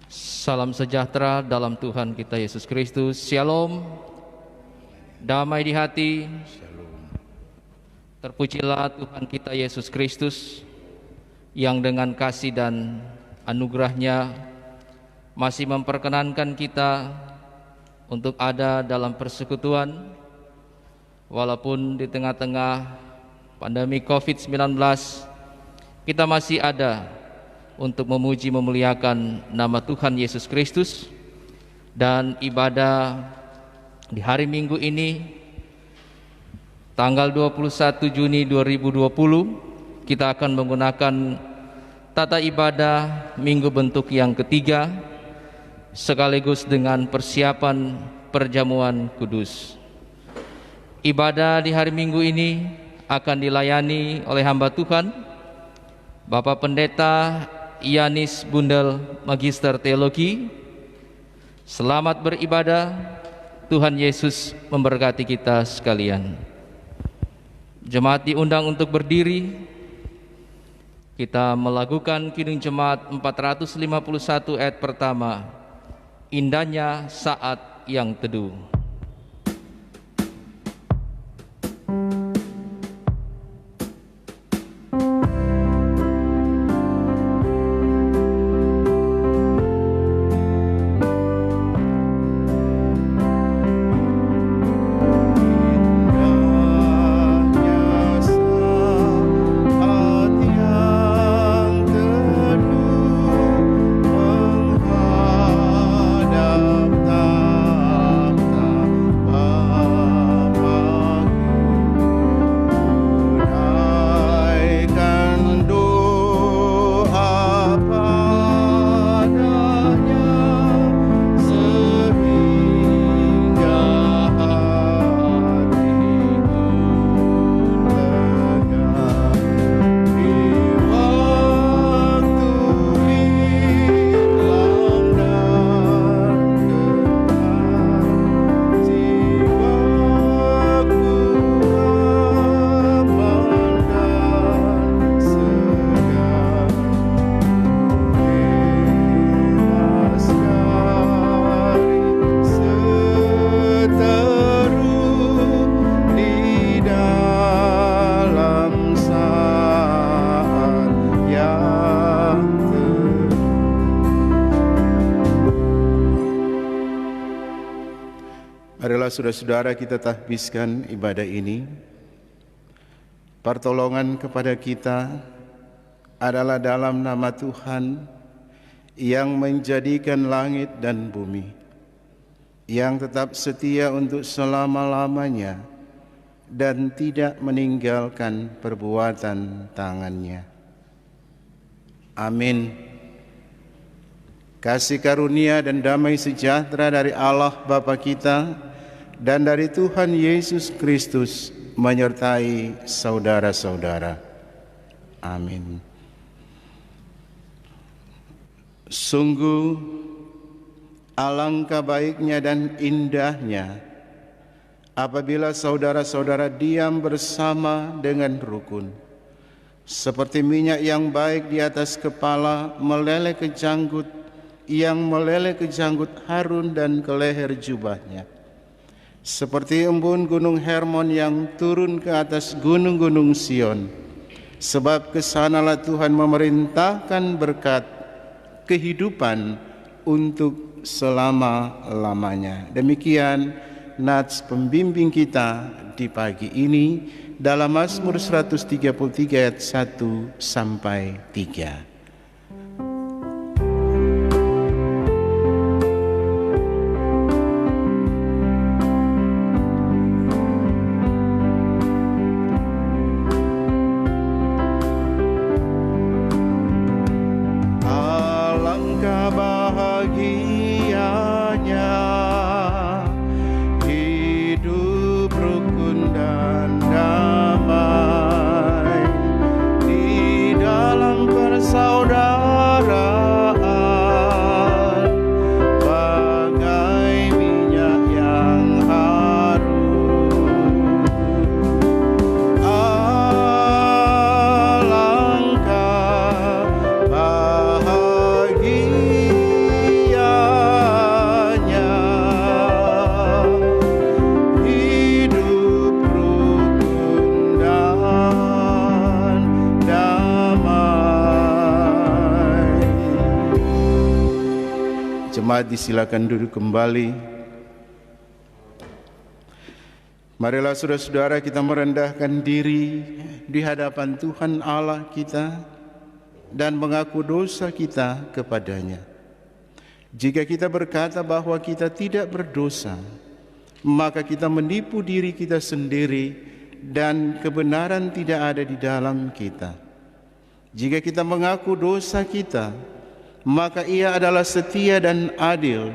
Salam sejahtera dalam Tuhan kita Yesus Kristus. Shalom. Damai di hati. Terpujilah Tuhan kita Yesus Kristus yang dengan kasih dan anugerahnya masih memperkenankan kita untuk ada dalam persekutuan walaupun di tengah-tengah pandemi COVID-19 kita masih ada untuk memuji memuliakan nama Tuhan Yesus Kristus. Dan ibadah di hari Minggu ini tanggal 21 Juni 2020 kita akan menggunakan tata ibadah Minggu bentuk yang ketiga sekaligus dengan persiapan perjamuan kudus. Ibadah di hari Minggu ini akan dilayani oleh hamba Tuhan Bapak Pendeta Yanis Bundel, Magister Teologi. Selamat beribadah. Tuhan Yesus memberkati kita sekalian. Jemaat diundang untuk berdiri. Kita melakukan Kidung Jemaat 451 ayat pertama. Indahnya saat yang teduh. Marilah saudara-saudara kita tahbiskan ibadah ini. Pertolongan kepada kita adalah dalam nama Tuhan yang menjadikan langit dan bumi, yang tetap setia untuk selama-lamanya dan tidak meninggalkan perbuatan tangannya. Amin. Kasih karunia dan damai sejahtera dari Allah Bapa kita dan dari Tuhan Yesus Kristus menyertai saudara-saudara. Amin. Sungguh alangkah baiknya dan indahnya apabila saudara-saudara diam bersama dengan rukun, seperti minyak yang baik di atas kepala meleleh ke janggut, yang meleleh ke janggut Harun dan ke leher jubahnya, seperti embun gunung Hermon yang turun ke atas gunung-gunung Sion, sebab kesanalah Tuhan memerintahkan berkat kehidupan untuk selama-lamanya. Demikian nats pembimbing kita di pagi ini dalam Mazmur 133 ayat 1 sampai 3. Di dalam persaudaraan jemaat disilakan duduk kembali. Marilah saudara-saudara kita merendahkan diri di hadapan Tuhan Allah kita dan mengaku dosa kita kepadanya. Jika kita berkata bahwa kita tidak berdosa, maka kita menipu diri kita sendiri dan kebenaran tidak ada di dalam kita. Jika kita mengaku dosa kita, maka Ia adalah setia dan adil,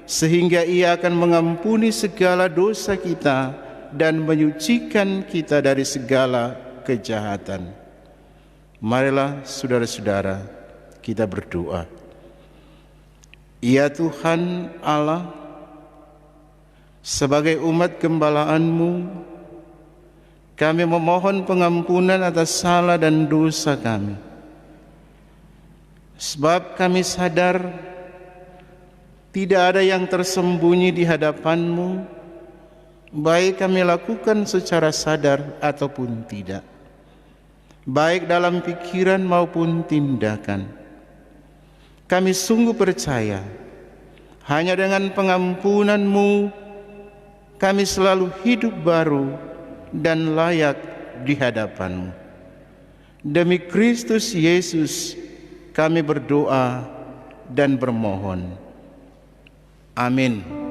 sehingga Ia akan mengampuni segala dosa kita dan menyucikan kita dari segala kejahatan. Marilah saudara-saudara kita berdoa. Ya Tuhan Allah, sebagai umat gembala-Mu, kami memohon pengampunan atas salah dan dosa kami. Sebab kami sadar tidak ada yang tersembunyi di hadapan-Mu, baik kami lakukan secara sadar ataupun tidak, baik dalam pikiran maupun tindakan. Kami sungguh percaya hanya dengan pengampunan-Mu kami selalu hidup baru dan layak di hadapan-Mu. Demi Kristus Yesus kami berdoa dan bermohon. Amin.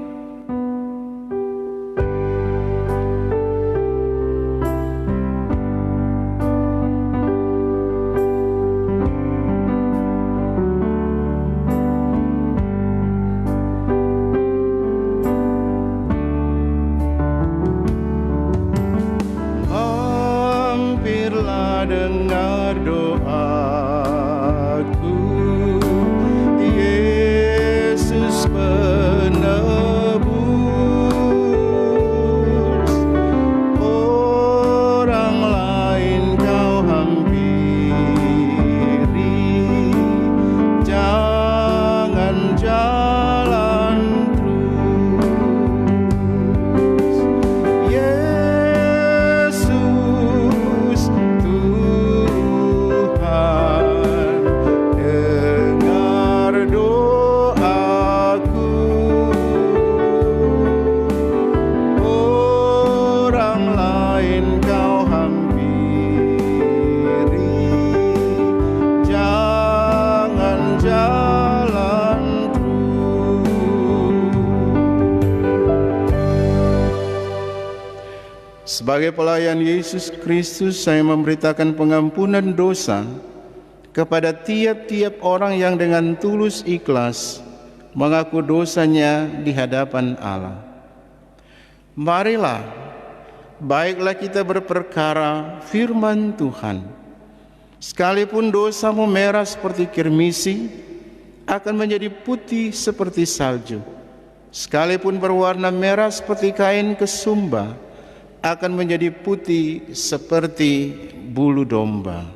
Hampirlah dengar doaku, Yesus penebus. Orang lain Kau hampiri, jangan jalan terus. Yesus Tuhan, dengar doaku. Orang lain Kau hampiri, jangan jalan terus. Sebagai pelayan Yesus Kristus, saya memberitakan pengampunan dosa kepada tiap-tiap orang yang dengan tulus ikhlas mengaku dosanya di hadapan Allah. Marilah, baiklah kita berperkara firman Tuhan. Sekalipun dosamu merah seperti kirmisi, akan menjadi putih seperti salju. Sekalipun berwarna merah seperti kain kesumba, akan menjadi putih seperti bulu domba.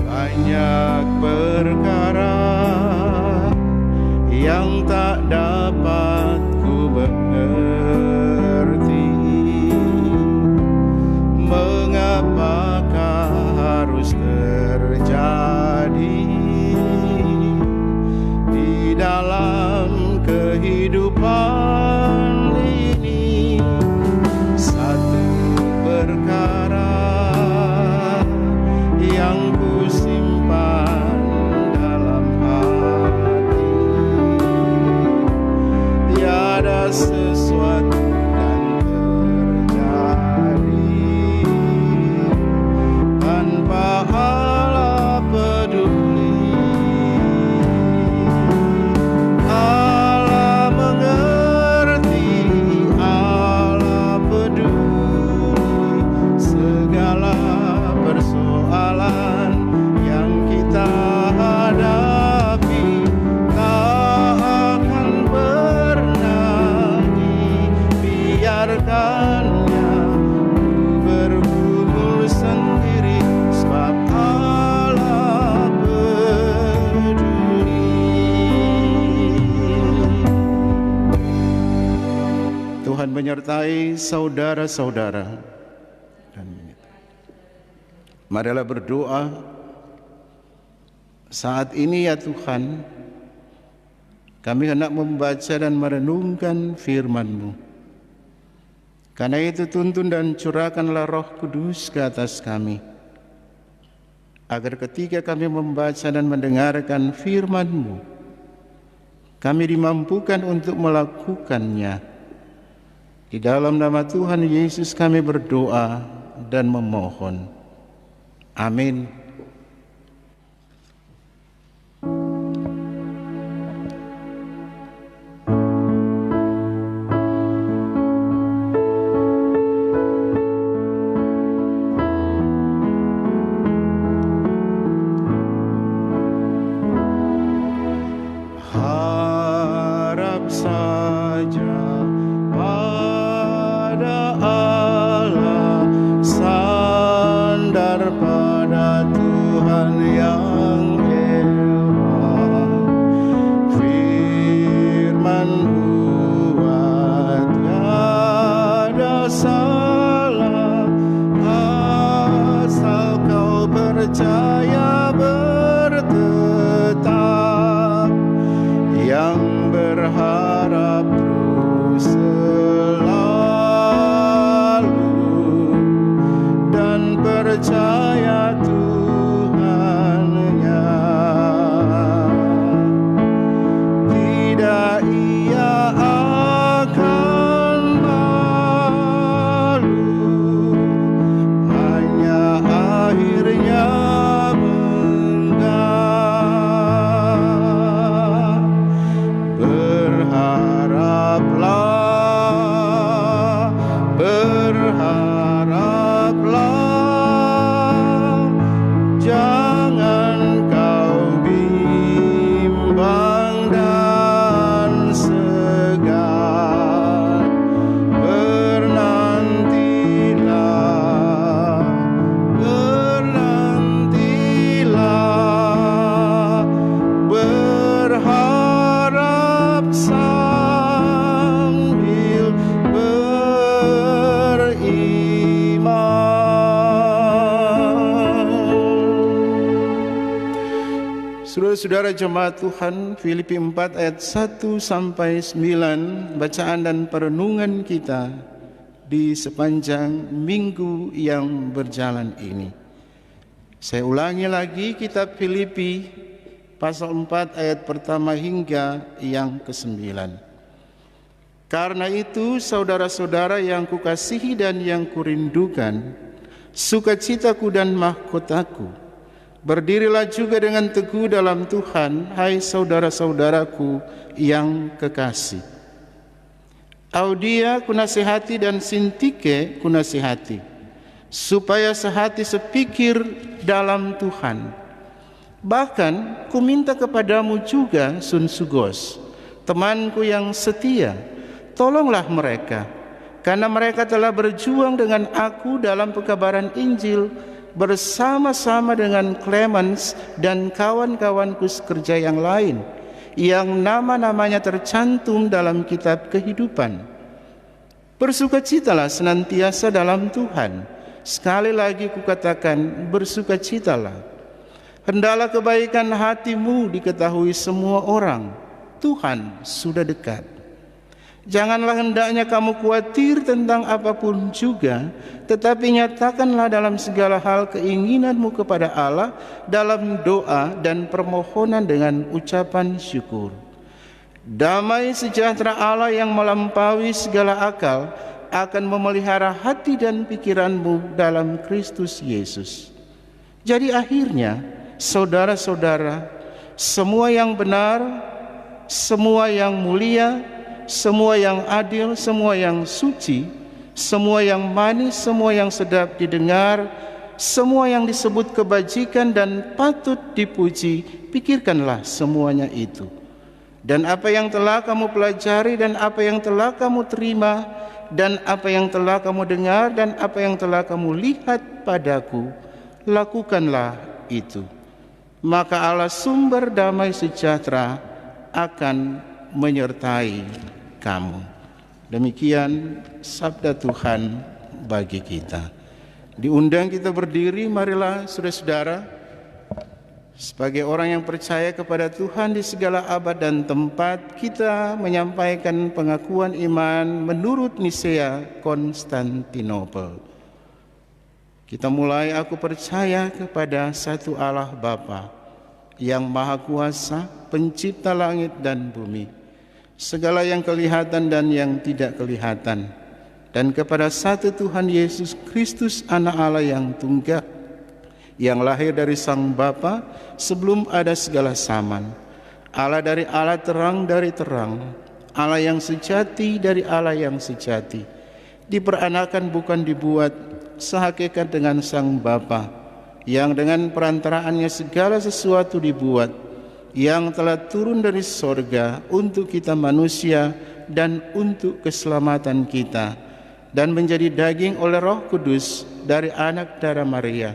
Banyak perkara yang tak dapat ku mengerti, mengapakah harus terjadi di dalam kehidupan ini. Satu perkara yang ku simpan dalam hati, tiada sesuatu yang terjadi tanpa Allah peduli. Allah mengerti, Allah peduli segala persoalan yang kita hadapi. Tak akan pernah dan menyertai saudara-saudara. Marilah berdoa saat ini ya Tuhan, kami hendak membaca dan merenungkan firman-Mu. Karena itu tuntun dan curahkanlah Roh Kudus ke atas kami, agar ketika kami membaca dan mendengarkan firman-Mu, kami dimampukan untuk melakukannya. Di dalam nama Tuhan Yesus kami berdoa dan memohon. Amin. Harap saja pada Allah, sandar pada Tuhan yang Esa. Firman buat tiada salah, asal kau percaya bertetap, yang berharap terus selalu dan percaya Tuhannya. Tidak ia akan malu, hanya akhirnya menggah. Berharaplah, berharaplah, jangan kau bimbang dan segan. Bernantilah, bernantilah, berharap sambil beriman. Saudara-saudara jemaat Tuhan, Filipi 4 ayat 1 sampai 9, bacaan dan perenungan kita di sepanjang minggu yang berjalan ini. Saya ulangi lagi kitab Filipi pasal 4 ayat pertama hingga yang ke-9. Karena itu saudara-saudara yang kukasihi dan yang kurindukan, sukacitaku dan mahkotaku, berdirilah juga dengan teguh dalam Tuhan, hai saudara-saudaraku yang kekasih. Audia kunasihati dan Sintike kunasihati, supaya sehati sepikir dalam Tuhan. Bahkan ku minta kepadamu juga, Sunsugos, temanku yang setia, tolonglah mereka, karena mereka telah berjuang dengan aku dalam pekabaran Injil, bersama-sama dengan Clemens dan kawan-kawanku sekerja yang lain, yang nama-namanya tercantum dalam kitab kehidupan. Bersukacitalah senantiasa dalam Tuhan. Sekali lagi kukatakan, bersukacitalah. Hendaklah kebaikan hatimu diketahui semua orang. Tuhan sudah dekat. Janganlah hendaknya kamu khawatir tentang apapun juga, tetapi nyatakanlah dalam segala hal keinginanmu kepada Allah dalam doa dan permohonan dengan ucapan syukur. Damai sejahtera Allah yang melampaui segala akal akan memelihara hati dan pikiranmu dalam Kristus Yesus. Jadi akhirnya, saudara-saudara, semua yang benar, semua yang mulia, semua yang adil, semua yang suci, semua yang manis, semua yang sedap didengar, semua yang disebut kebajikan dan patut dipuji, pikirkanlah semuanya itu. Dan apa yang telah kamu pelajari, dan apa yang telah kamu terima, dan apa yang telah kamu dengar, dan apa yang telah kamu lihat padaku, lakukanlah itu. Maka Allah sumber damai sejahtera akan menyertai kamu. Demikian sabda Tuhan bagi kita. Diundang kita berdiri, marilah saudara-saudara, sebagai orang yang percaya kepada Tuhan di segala abad dan tempat, kita menyampaikan pengakuan iman menurut Nisea Konstantinopel. Kita mulai, aku percaya kepada satu Allah Bapa, yang Maha Kuasa, pencipta langit dan bumi, segala yang kelihatan dan yang tidak kelihatan, dan kepada satu Tuhan Yesus Kristus, Anak Allah yang tunggal, yang lahir dari Sang Bapa sebelum ada segala zaman, Allah dari Allah, terang dari terang, Allah yang sejati dari Allah yang sejati, diperanakan bukan dibuat, sehakikat dengan Sang Bapa, yang dengan perantaraannya segala sesuatu dibuat, yang telah turun dari sorga untuk kita manusia dan untuk keselamatan kita, dan menjadi daging oleh Roh Kudus dari anak darah Maria,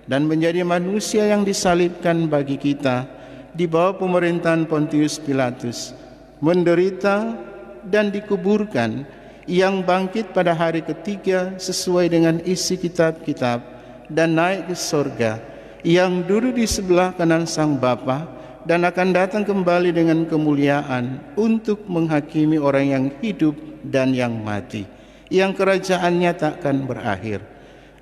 dan menjadi manusia yang disalibkan bagi kita di bawah pemerintahan Pontius Pilatus, menderita dan dikuburkan, yang bangkit pada hari ketiga sesuai dengan isi kitab-kitab, dan naik ke sorga, yang duduk di sebelah kanan Sang Bapa, dan akan datang kembali dengan kemuliaan untuk menghakimi orang yang hidup dan yang mati, yang kerajaannya takkan berakhir.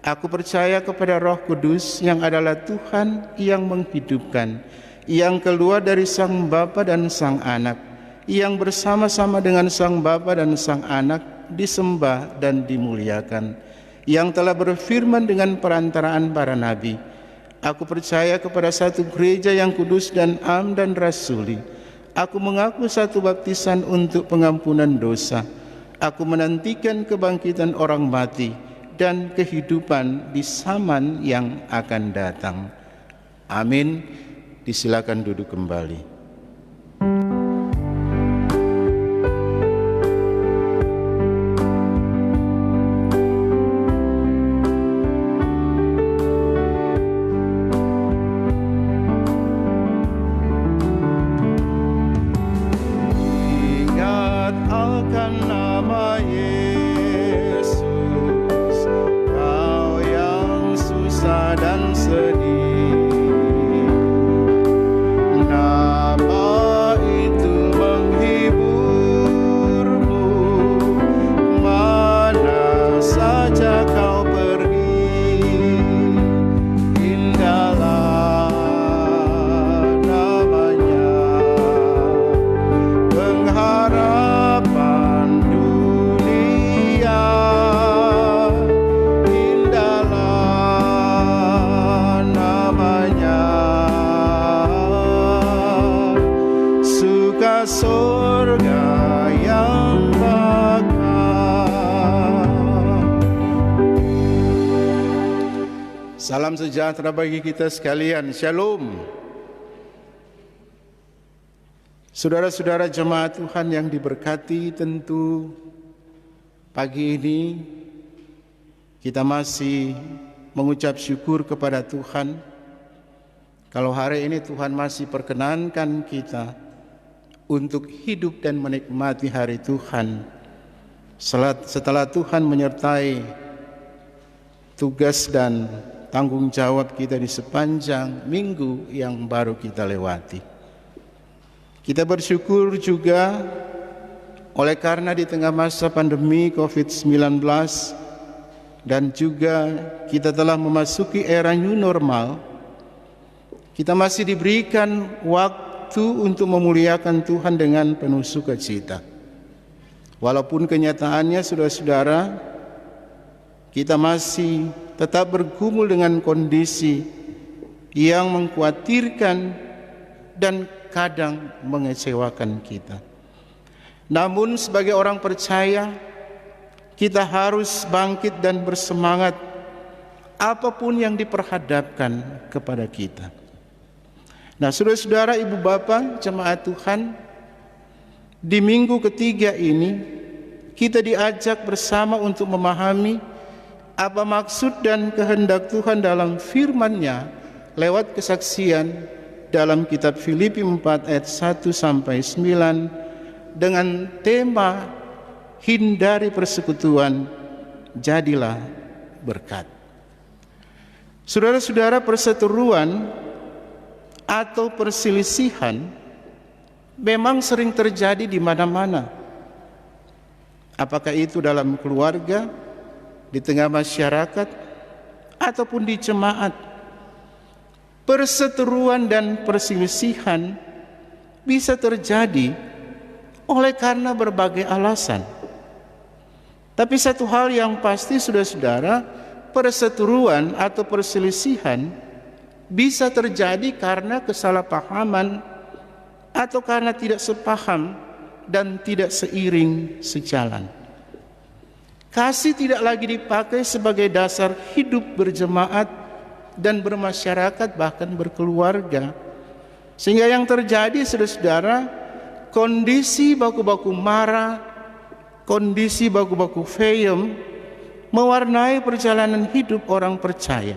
Aku percaya kepada Roh Kudus, yang adalah Tuhan yang menghidupkan, yang keluar dari Sang Bapa dan Sang Anak, yang bersama-sama dengan Sang Bapa dan Sang Anak disembah dan dimuliakan, yang telah berfirman dengan perantaraan para nabi. Aku percaya kepada satu gereja yang kudus dan am dan rasuli. Aku mengaku satu baptisan untuk pengampunan dosa. Aku menantikan kebangkitan orang mati dan kehidupan di zaman yang akan datang. Amin. Disilakan duduk kembali. Salam sejahtera bagi kita sekalian. Shalom. Saudara-saudara jemaat Tuhan yang diberkati, tentu pagi ini kita masih mengucap syukur kepada Tuhan. Kalau hari ini Tuhan masih perkenankan kita untuk hidup dan menikmati hari Tuhan, setelah Tuhan menyertai tugas dan tanggung jawab kita di sepanjang minggu yang baru kita lewati. Kita bersyukur juga oleh karena di tengah masa pandemi COVID-19 dan juga kita telah memasuki era new normal, kita masih diberikan waktu untuk memuliakan Tuhan dengan penuh sukacita. Walaupun kenyataannya, saudara-saudara, kita masih tetap bergumul dengan kondisi yang mengkhawatirkan dan kadang mengecewakan kita. Namun sebagai orang percaya, kita harus bangkit dan bersemangat apapun yang diperhadapkan kepada kita. Nah, saudara-saudara, ibu bapak, jemaat Tuhan, di minggu ketiga ini kita diajak bersama untuk memahami apa maksud dan kehendak Tuhan dalam firman-Nya lewat kesaksian dalam kitab Filipi 4 ayat 1 sampai 9 dengan tema hindari persekutuan, jadilah berkat. Saudara-saudara, perseteruan atau perselisihan memang sering terjadi di mana-mana. Apakah itu dalam keluarga, di tengah masyarakat, ataupun di jemaat. Perseteruan dan perselisihan bisa terjadi oleh karena berbagai alasan. Tapi satu hal yang pasti, saudara-saudara, perseteruan atau perselisihan bisa terjadi karena kesalahpahaman atau karena tidak sepaham dan tidak seiring sejalan. Kasih tidak lagi dipakai sebagai dasar hidup berjemaat dan bermasyarakat, bahkan berkeluarga. Sehingga yang terjadi, saudara-saudara, kondisi baku-baku marah, kondisi baku-baku feyem mewarnai perjalanan hidup orang percaya.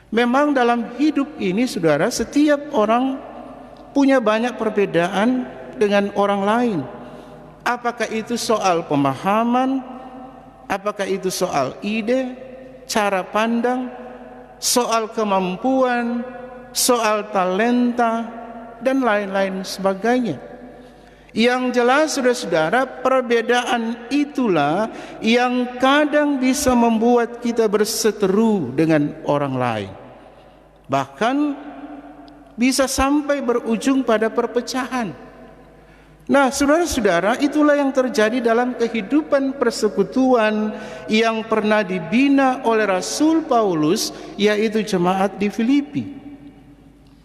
Memang dalam hidup ini, saudara, setiap orang punya banyak perbedaan dengan orang lain. Apakah itu soal pemahaman, apakah itu soal ide, cara pandang, soal kemampuan, soal talenta, dan lain-lain sebagainya. Yang jelas, saudara-saudara, perbedaan itulah yang kadang bisa membuat kita berseteru dengan orang lain. Bahkan bisa sampai berujung pada perpecahan. Nah, saudara-saudara, itulah yang terjadi dalam kehidupan persekutuan yang pernah dibina oleh Rasul Paulus, yaitu jemaat di Filipi.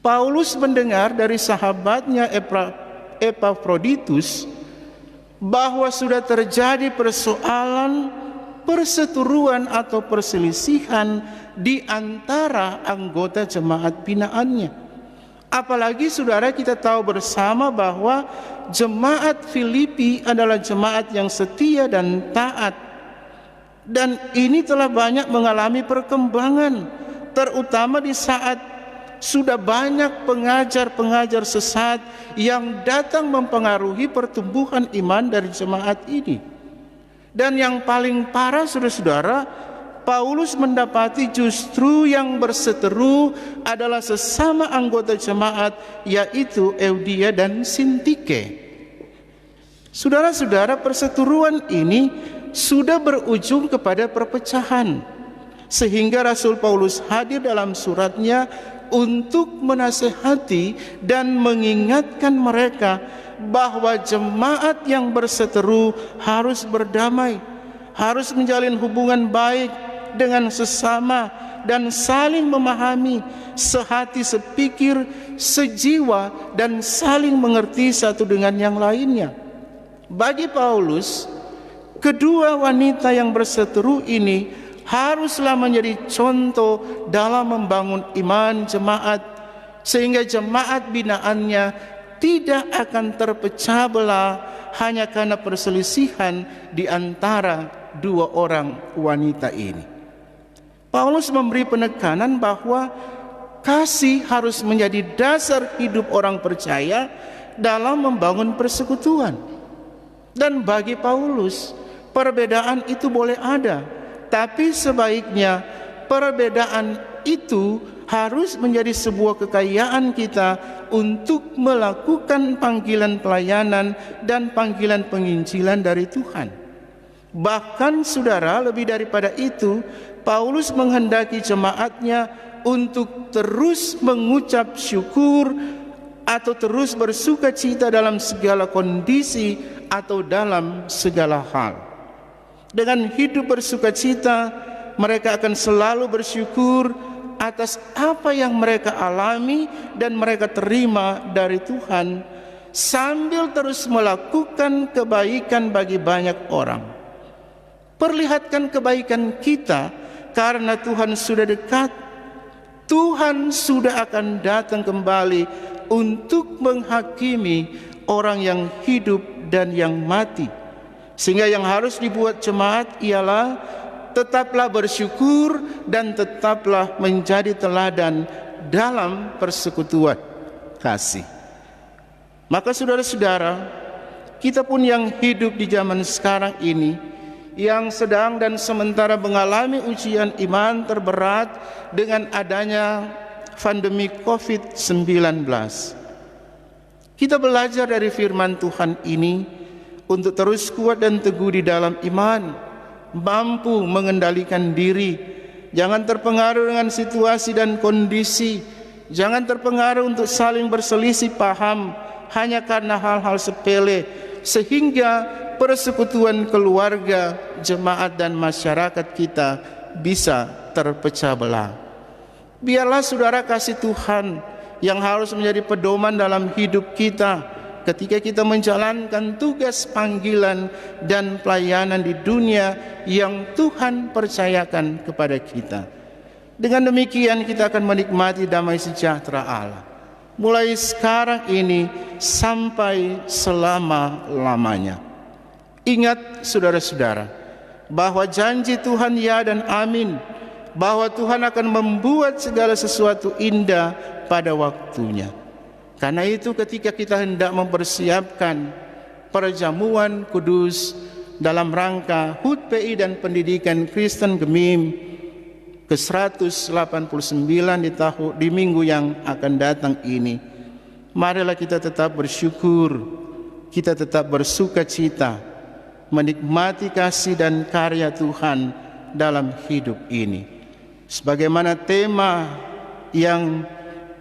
Paulus mendengar dari sahabatnya Epafroditus bahwa sudah terjadi persoalan perseteruan atau perselisihan di antara anggota jemaat binaannya. Apalagi, saudara, kita tahu bersama bahwa jemaat Filipi adalah jemaat yang setia dan taat. Dan ini telah banyak mengalami perkembangan, terutama di saat sudah banyak pengajar-pengajar sesat yang datang mempengaruhi pertumbuhan iman dari jemaat ini. Dan yang paling parah, saudara-saudara, Paulus mendapati justru yang berseteru adalah sesama anggota jemaat, yaitu Eudia dan Sintike. Saudara-saudara, perseteruan ini sudah berujung kepada perpecahan, sehingga Rasul Paulus hadir dalam suratnya untuk menasehati dan mengingatkan mereka bahwa jemaat yang berseteru harus berdamai, harus menjalin hubungan baik dengan sesama dan saling memahami, sehati sepikir, sejiwa, dan saling mengerti satu dengan yang lainnya. Bagi Paulus, kedua wanita yang berseteru ini haruslah menjadi contoh dalam membangun iman jemaat, sehingga jemaat binaannya tidak akan terpecah belah hanya karena perselisihan di antara dua orang wanita ini. Paulus memberi penekanan bahwa kasih harus menjadi dasar hidup orang percaya dalam membangun persekutuan. Dan bagi Paulus, perbedaan itu boleh ada, tapi sebaiknya perbedaan itu harus menjadi sebuah kekayaan kita untuk melakukan panggilan pelayanan dan panggilan penginjilan dari Tuhan. Bahkan, saudara, lebih daripada itu, Paulus menghendaki jemaatnya untuk terus mengucap syukur atau terus bersuka cita dalam segala kondisi atau dalam segala hal. Dengan hidup bersuka cita, mereka akan selalu bersyukur atas apa yang mereka alami dan mereka terima dari Tuhan, sambil terus melakukan kebaikan bagi banyak orang. Perlihatkan kebaikan kita, karena Tuhan sudah dekat. Tuhan sudah akan datang kembali untuk menghakimi orang yang hidup dan yang mati. Sehingga yang harus dibuat jemaat ialah tetaplah bersyukur dan tetaplah menjadi teladan dalam persekutuan kasih. Maka saudara-saudara, kita pun yang hidup di zaman sekarang ini, yang sedang dan sementara mengalami ujian iman terberat dengan adanya pandemi COVID-19. Kita belajar dari firman Tuhan ini untuk terus kuat dan teguh di dalam iman, mampu mengendalikan diri, jangan terpengaruh dengan situasi dan kondisi, jangan terpengaruh untuk saling berselisih paham hanya karena hal-hal sepele, sehingga persekutuan keluarga, jemaat dan masyarakat kita bisa terpecah belah. Biarlah saudara kasih Tuhan yang harus menjadi pedoman dalam hidup kita ketika kita menjalankan tugas panggilan dan pelayanan di dunia yang Tuhan percayakan kepada kita. Dengan demikian kita akan menikmati damai sejahtera Allah mulai sekarang ini sampai selama-lamanya. Ingat saudara-saudara, bahwa janji Tuhan ya dan amin, bahwa Tuhan akan membuat segala sesuatu indah pada waktunya. Karena itu ketika kita hendak mempersiapkan perjamuan kudus dalam rangka HUT PI dan Pendidikan Kristen Gemim ke-189 di minggu yang akan datang ini, marilah kita tetap bersyukur, kita tetap bersukacita, menikmati kasih dan karya Tuhan dalam hidup ini. Sebagaimana tema yang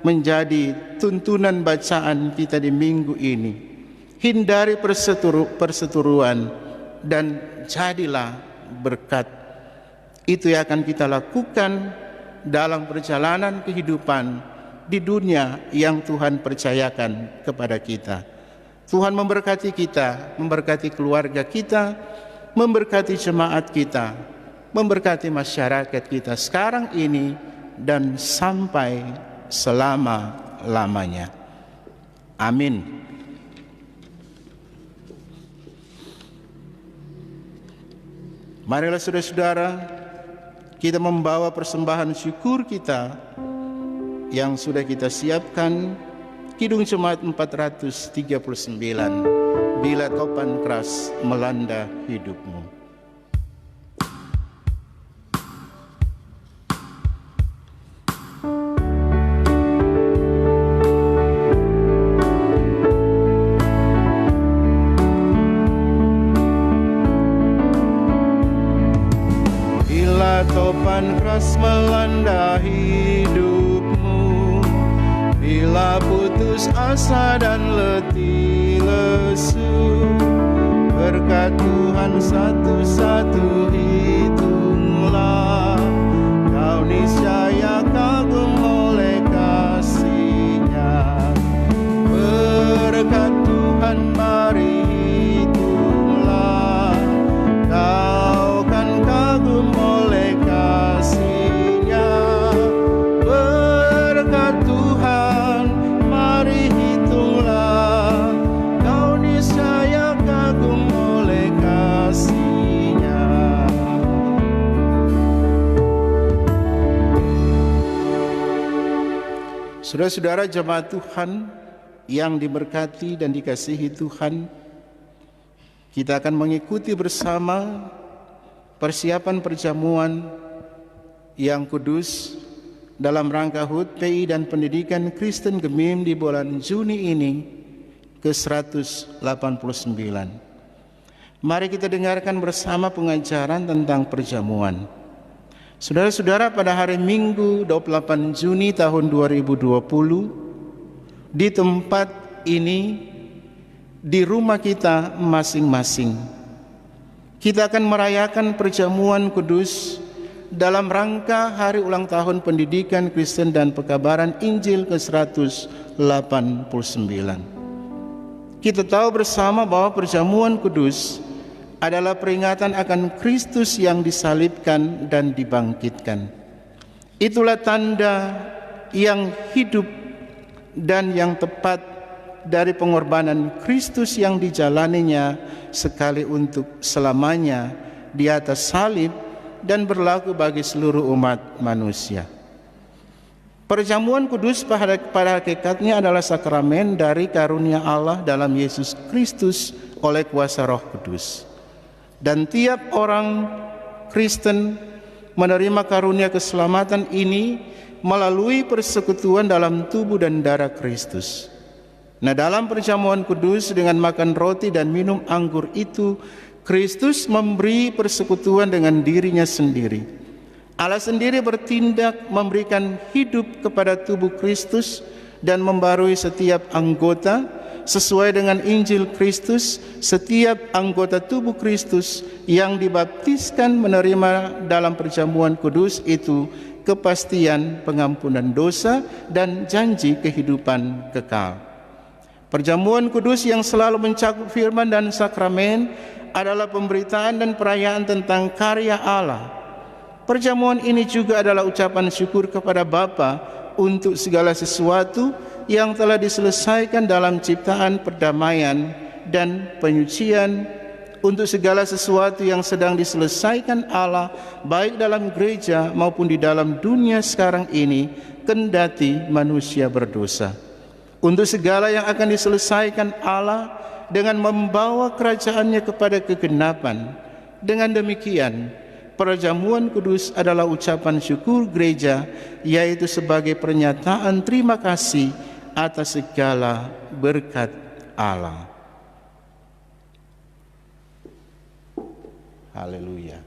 menjadi tuntunan bacaan kita di minggu ini, hindari perseteruan dan jadilah berkat. Itu yang akan kita lakukan dalam perjalanan kehidupan di dunia yang Tuhan percayakan kepada kita. Tuhan memberkati kita, memberkati keluarga kita, memberkati jemaat kita, memberkati masyarakat kita sekarang ini dan sampai selama-lamanya. Amin. Marilah saudara-saudara, kita membawa persembahan syukur kita yang sudah kita siapkan, Kidung Jemaat 439, Bila Topan Keras Melanda Hidupmu. Bila topan keras melanda hidupmu, bila putus asa dan letih lesu, berkat Tuhan satu-satu hitunglah, kau niscaya kagum oleh kasih-Nya. Berkat Tuhan mari hitunglah, kau kan kagum oleh kasih-Nya. Berkat Tuhan mari hitunglah, kau niscaya kagum oleh kasih-Nya. Saudara-saudara jemaat Tuhan yang diberkati dan dikasihi Tuhan, kita akan mengikuti bersama persiapan perjamuan yang kudus dalam rangka HUT PI dan Pendidikan Kristen Gemim di bulan Juni ini ke-189. Mari kita dengarkan bersama pengajaran tentang perjamuan. Saudara-saudara, pada hari Minggu 28 Juni tahun 2020, di tempat ini, di rumah kita masing-masing, kita akan merayakan perjamuan kudus dalam rangka hari ulang tahun Pendidikan Kristen dan Pekabaran Injil ke-189. Kita tahu bersama bahwa perjamuan kudus adalah peringatan akan Kristus yang disalibkan dan dibangkitkan. Itulah tanda yang hidup dan yang tepat dari pengorbanan Kristus yang dijalaninya sekali untuk selamanya di atas salib dan berlaku bagi seluruh umat manusia. Perjamuan kudus pada hakikatnya adalah sakramen dari karunia Allah dalam Yesus Kristus oleh kuasa Roh Kudus. Dan tiap orang Kristen menerima karunia keselamatan ini melalui persekutuan dalam tubuh dan darah Kristus. Nah, dalam perjamuan kudus dengan makan roti dan minum anggur itu, Kristus memberi persekutuan dengan dirinya sendiri. Allah sendiri bertindak memberikan hidup kepada tubuh Kristus dan membarui setiap anggota sesuai dengan Injil Kristus. Setiap anggota tubuh Kristus yang dibaptiskan menerima dalam perjamuan kudus itu kepastian pengampunan dosa dan janji kehidupan kekal. Perjamuan kudus yang selalu mencakup firman dan sakramen adalah pemberitaan dan perayaan tentang karya Allah. Perjamuan ini juga adalah ucapan syukur kepada Bapa untuk segala sesuatu yang telah diselesaikan dalam ciptaan, perdamaian, dan penyucian, untuk segala sesuatu yang sedang diselesaikan Allah baik dalam gereja maupun di dalam dunia sekarang ini, kendati manusia berdosa. Untuk segala yang akan diselesaikan Allah dengan membawa kerajaannya kepada kegenapan. Dengan demikian, perjamuan kudus adalah ucapan syukur gereja, yaitu sebagai pernyataan terima kasih atas segala berkat Allah. Haleluya.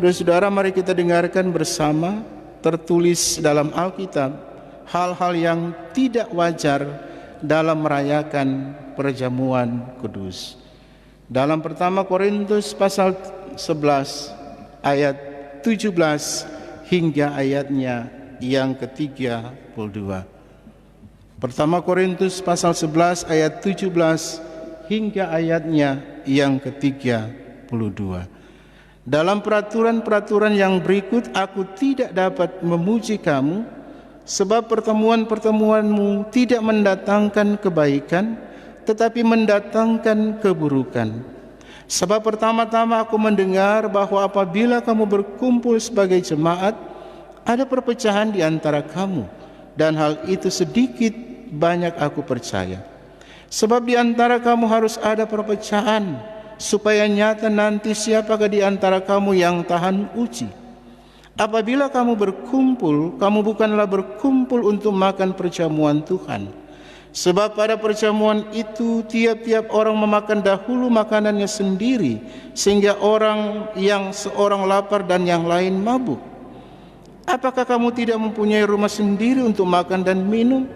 Saudara-saudara, mari kita dengarkan bersama tertulis dalam Alkitab hal-hal yang tidak wajar dalam merayakan perjamuan kudus. Dalam pertama Korintus pasal 11 ayat 17 hingga ayatnya yang ke-32. Pertama Korintus pasal 11 ayat 17 hingga ayatnya yang ke-32. Dalam peraturan-peraturan yang berikut aku tidak dapat memuji kamu, sebab pertemuan-pertemuanmu tidak mendatangkan kebaikan, tetapi mendatangkan keburukan. Sebab pertama-tama aku mendengar bahwa apabila kamu berkumpul sebagai jemaat, ada perpecahan di antara kamu, dan hal itu sedikit banyak aku percaya. Sebab di antara kamu harus ada perpecahan, supaya nyata nanti siapakah di antara kamu yang tahan uji. Apabila kamu berkumpul, kamu bukanlah berkumpul untuk makan perjamuan Tuhan. Sebab pada perjamuan itu tiap-tiap orang memakan dahulu makanannya sendiri, sehingga seorang lapar dan yang lain mabuk. Apakah kamu tidak mempunyai rumah sendiri untuk makan dan minum?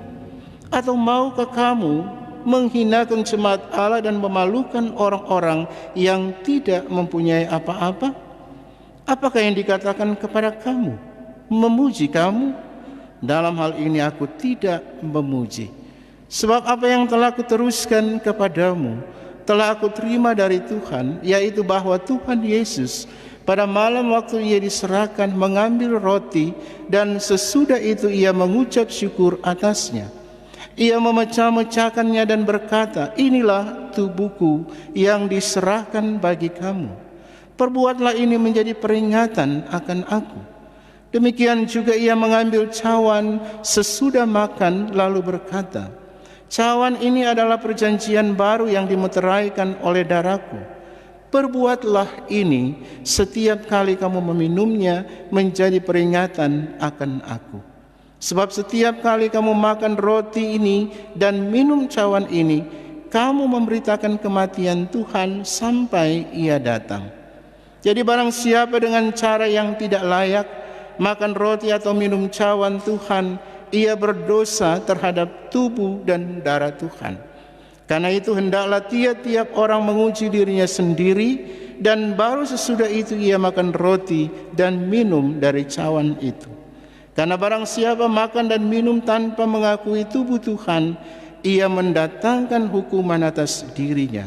Atau maukah kamu menghinakan jemaat Allah dan memalukan orang-orang yang tidak mempunyai apa-apa? Apakah yang dikatakan kepada kamu? Memuji kamu? Dalam hal ini aku tidak memuji. Sebab apa yang telah aku teruskan kepadamu telah aku terima dari Tuhan, yaitu bahwa Tuhan Yesus pada malam waktu ia diserahkan mengambil roti, dan sesudah itu ia mengucap syukur atasnya. Ia memecah-mecahkannya dan berkata, inilah tubuhku yang diserahkan bagi kamu. Perbuatlah ini menjadi peringatan akan aku. Demikian juga ia mengambil cawan sesudah makan lalu berkata, cawan ini adalah perjanjian baru yang dimeteraikan oleh darahku. Perbuatlah ini setiap kali kamu meminumnya menjadi peringatan akan aku. Sebab setiap kali kamu makan roti ini dan minum cawan ini, kamu memberitakan kematian Tuhan sampai ia datang. Jadi barang siapa dengan cara yang tidak layak makan roti atau minum cawan Tuhan, ia berdosa terhadap tubuh dan darah Tuhan. Karena itu hendaklah tiap-tiap orang menguji dirinya sendiri, dan baru sesudah itu ia makan roti dan minum dari cawan itu. Karena barang siapa makan dan minum tanpa mengakui tubuh Tuhan, ia mendatangkan hukuman atas dirinya.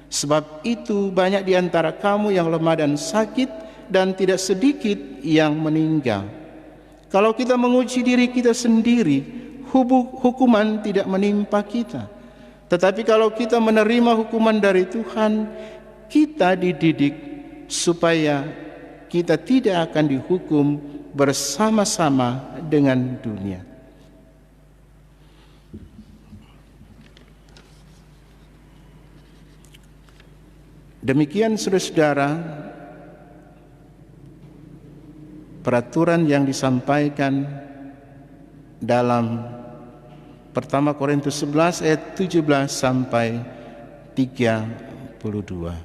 Sebab itu banyak di antara kamu yang lemah dan sakit, dan tidak sedikit yang meninggal. Kalau kita menguji diri kita sendiri, hukuman tidak menimpa kita. Tetapi kalau kita menerima hukuman dari Tuhan, kita dididik supaya kita tidak akan dihukum bersama-sama dengan dunia. Demikian saudara-saudara, peraturan yang disampaikan dalam pertama Korintus 11 ayat 17 sampai 32.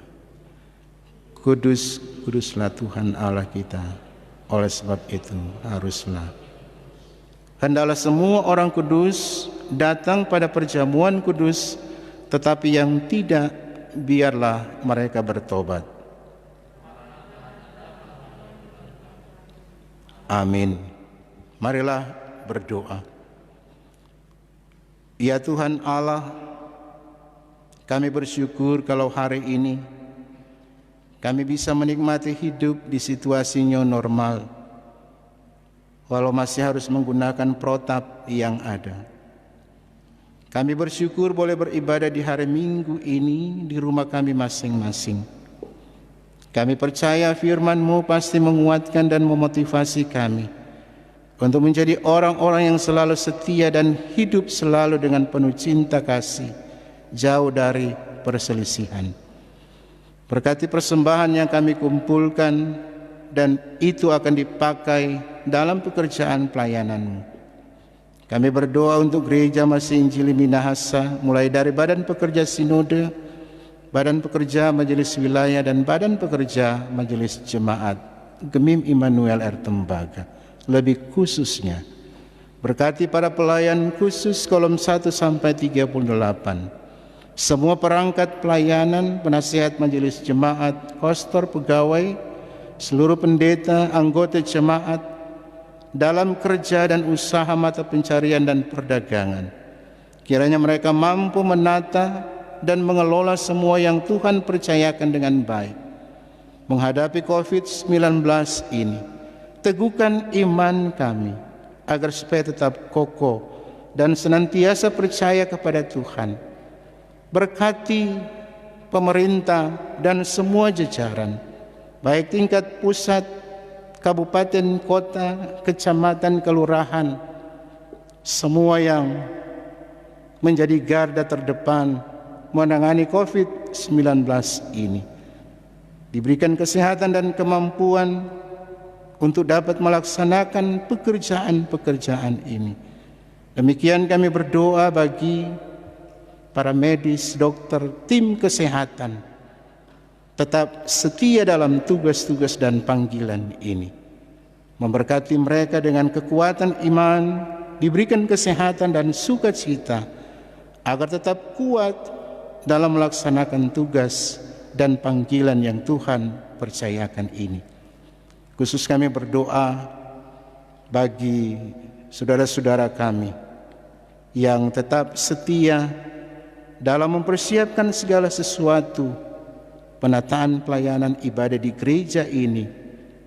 Kudus, kuduslah Tuhan Allah kita. Oleh sebab itu haruslah hendaklah semua orang kudus datang pada perjamuan kudus, tetapi yang tidak, biarlah mereka bertobat. Amin. Marilah berdoa. Ya Tuhan Allah, kami bersyukur kalau hari ini kami bisa menikmati hidup di situasi new normal, walau masih harus menggunakan protap yang ada. Kami bersyukur boleh beribadah di hari Minggu ini di rumah kami masing-masing. Kami percaya firman-Mu pasti menguatkan dan memotivasi kami untuk menjadi orang-orang yang selalu setia dan hidup selalu dengan penuh cinta kasih, jauh dari perselisihan. Berkati persembahan yang kami kumpulkan, dan itu akan dipakai dalam pekerjaan pelayanan-Mu. Kami berdoa untuk Gereja Masih Injili Minahasa, mulai dari Badan Pekerja Sinode, Badan Pekerja Majelis Wilayah, dan Badan Pekerja Majelis Jemaat Gemim Immanuel R. Tembaga. Lebih khususnya, berkati para pelayan khusus kolom 1 sampai 38. Semua perangkat pelayanan, penasihat majelis jemaat, kostor pegawai, seluruh pendeta, anggota jemaat, dalam kerja dan usaha mata pencarian dan perdagangan. Kiranya mereka mampu menata dan mengelola semua yang Tuhan percayakan dengan baik. Menghadapi COVID-19 ini, teguhkan iman kami, agar supaya tetap kokoh dan senantiasa percaya kepada Tuhan. Berkati pemerintah dan semua jajaran, baik tingkat pusat, kabupaten, kota, kecamatan, kelurahan, semua yang menjadi garda terdepan menangani COVID-19 ini. Diberikan kesehatan dan kemampuan untuk dapat melaksanakan pekerjaan-pekerjaan ini. Demikian kami berdoa bagi para medis, dokter, tim kesehatan, tetap setia dalam tugas-tugas dan panggilan ini. Memberkati mereka dengan kekuatan iman, diberikan kesehatan dan sukacita, agar tetap kuat dalam melaksanakan tugas dan panggilan yang Tuhan percayakan ini. Khusus kami berdoa bagi saudara-saudara kami yang tetap setia dalam mempersiapkan segala sesuatu, penataan pelayanan ibadah di gereja ini,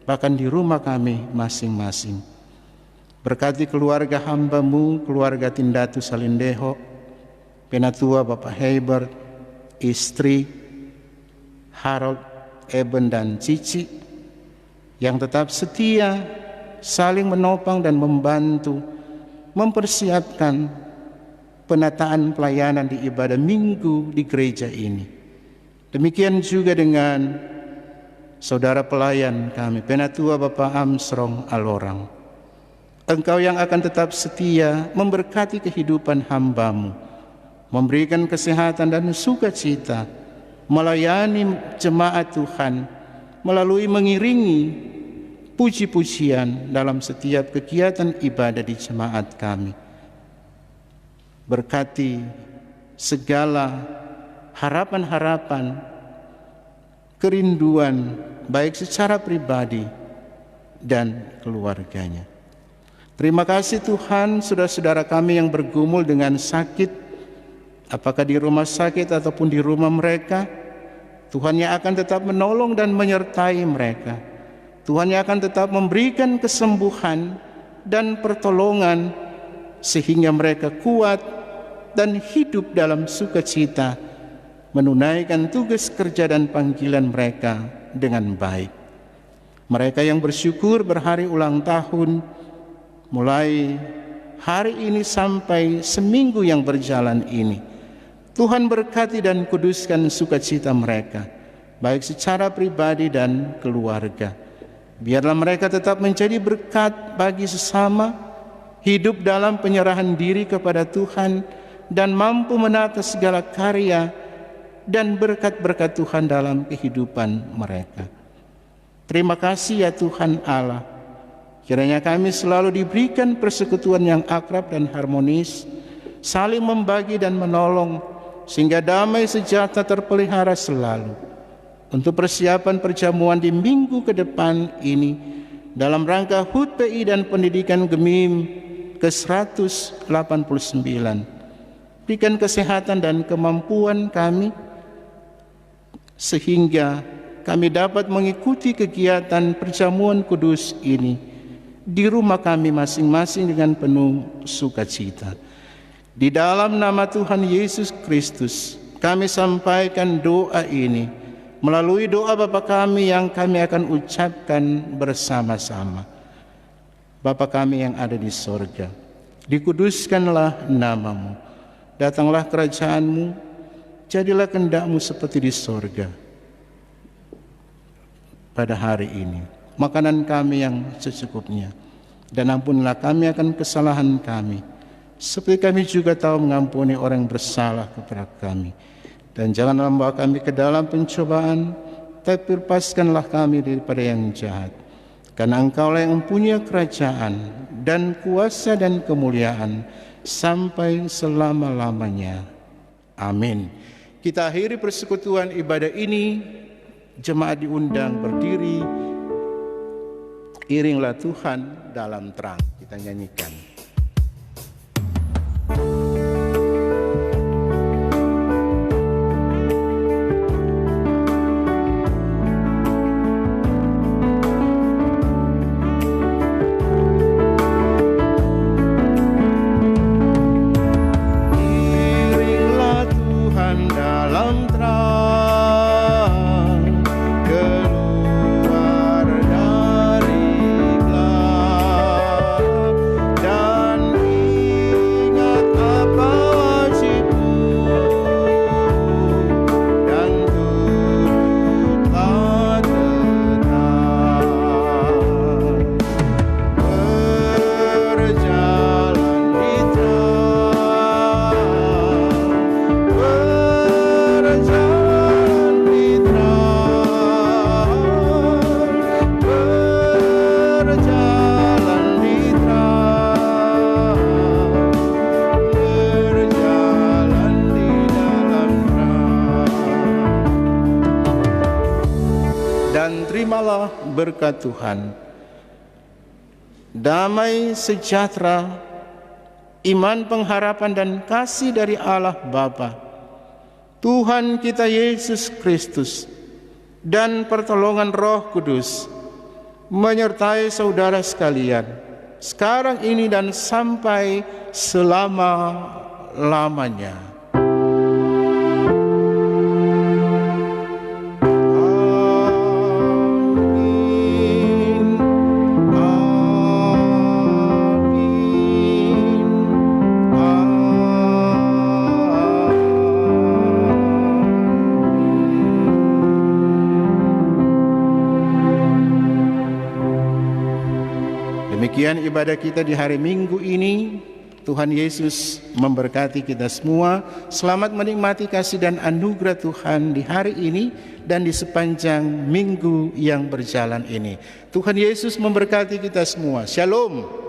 bahkan di rumah kami masing-masing. Berkati keluarga hamba-Mu, keluarga Tindatu Salindeho, Penatua Bapak Heber, istri Harold, Eben dan Cici, yang tetap setia, saling menopang dan membantu mempersiapkan penataan pelayanan di ibadah minggu di gereja ini. Demikian juga dengan saudara pelayan kami, Penatua Bapak Armstrong Alorang. Engkau yang akan tetap setia memberkati kehidupan hamba-Mu, memberikan kesehatan dan sukacita, melayani jemaat Tuhan, melalui mengiringi puji-pujian dalam setiap kegiatan ibadah di jemaat kami. Berkati segala harapan-harapan, kerinduan baik secara pribadi dan keluarganya. Terima kasih Tuhan, saudara-saudara kami yang bergumul dengan sakit, apakah di rumah sakit ataupun di rumah mereka, Tuhan yang akan tetap menolong dan menyertai mereka. Tuhan yang akan tetap memberikan kesembuhan dan pertolongan sehingga mereka kuat dan hidup dalam sukacita, menunaikan tugas kerja dan panggilan mereka dengan baik. Mereka yang bersyukur berhari ulang tahun, mulai hari ini sampai seminggu yang berjalan ini, Tuhan berkati dan kuduskan sukacita mereka, baik secara pribadi dan keluarga. Biarlah mereka tetap menjadi berkat bagi sesama, hidup dalam penyerahan diri kepada Tuhan, dan mampu menata segala karya dan berkat-berkat Tuhan dalam kehidupan mereka. Terima kasih ya Tuhan Allah. Kiranya kami selalu diberikan persekutuan yang akrab dan harmonis, saling membagi dan menolong, sehingga damai sejahtera terpelihara selalu. Untuk persiapan perjamuan di minggu ke depan ini, dalam rangka HUT PI dan pendidikan Gemim ke-189, berikan kesehatan dan kemampuan kami, sehingga kami dapat mengikuti kegiatan perjamuan kudus ini di rumah kami masing-masing dengan penuh sukacita. Di dalam nama Tuhan Yesus Kristus, kami sampaikan doa ini melalui doa Bapa kami yang kami akan ucapkan bersama-sama. Bapa kami yang ada di sorga, dikuduskanlah namamu, datanglah kerajaanmu, jadilah kehendak-Mu seperti di sorga. Pada hari ini, makanan kami yang secukupnya, dan ampunilah kami akan kesalahan kami, seperti kami juga tahu mengampuni orang yang bersalah kepada kami. Dan janganlah membawa kami ke dalam pencobaan, tapi lepaskanlah kami daripada yang jahat. Karena Engkaulah yang mempunyai kerajaan dan kuasa dan kemuliaan sampai selama-lamanya. Amin. Kita akhiri persekutuan ibadah ini. Jemaat diundang berdiri. Iringlah Tuhan dalam terang. Kita nyanyikan. terimalah berkat Tuhan, damai sejahtera, iman, pengharapan dan kasih dari Allah Bapa, Tuhan kita Yesus Kristus, dan pertolongan Roh Kudus menyertai saudara sekalian sekarang ini dan sampai selama-lamanya. Demikian ibadah kita di hari Minggu ini. Tuhan Yesus memberkati kita semua. Selamat menikmati kasih dan anugerah Tuhan di hari ini dan di sepanjang minggu yang berjalan ini. Tuhan Yesus memberkati kita semua. Shalom.